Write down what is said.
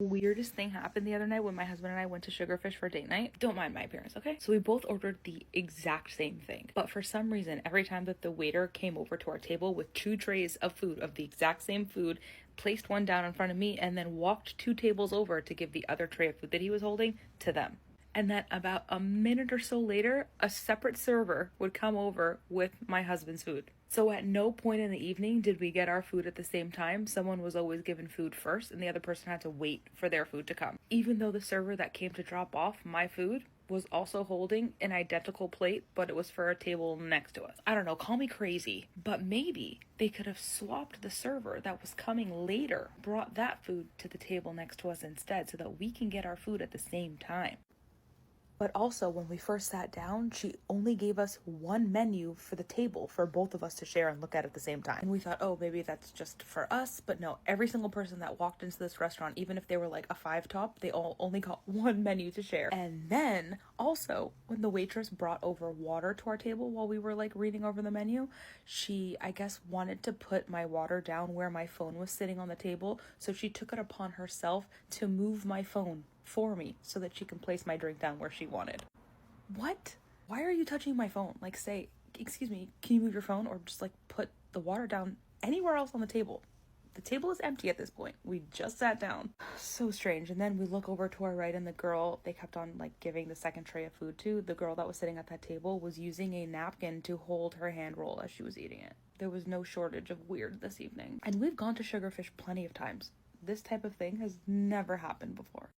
Weirdest thing happened the other night when my husband and I went to Sugarfish for date night. Don't mind my appearance, okay? So we both ordered the exact same thing. But for some reason, every time that the waiter came over to our table with 2 trays of food, of the exact same food, placed one down in front of me, and then walked 2 tables over to give the other tray of food that he was holding to them. And then about a minute or so later, a separate server would come over with my husband's food. So at no point in the evening did we get our food at the same time. Someone was always given food first, and the other person had to wait for their food to come. Even though the server that came to drop off my food was also holding an identical plate, but it was for a table next to us. I don't know, call me crazy, but maybe they could have swapped the server that was coming later, brought that food to the table next to us instead so that we can get our food at the same time. But also, when we first sat down, she only gave us one menu for the table for both of us to share and look at the same time. And we thought, oh, maybe that's just for us. But no, every single person that walked into this restaurant, even if they were like a 5-top, they all only got one menu to share. And then also, when the waitress brought over water to our table while we were like reading over the menu, she, I guess, wanted to put my water down where my phone was sitting on the table. So she took it upon herself to move my phone for me so that she can place my drink down where she wanted. What? Why are you touching my phone? Like, say, excuse me, can you move your phone? Or just like put the water down anywhere else on the table. The table is empty at this point. We just sat down. So strange. And then we look over to our right, and the girl they kept on like giving the second tray of food to, the girl that was sitting at that table was using a napkin to hold her hand roll as she was eating it. There was no shortage of weird this evening. And we've gone to Sugarfish plenty of times. This type of thing has never happened before.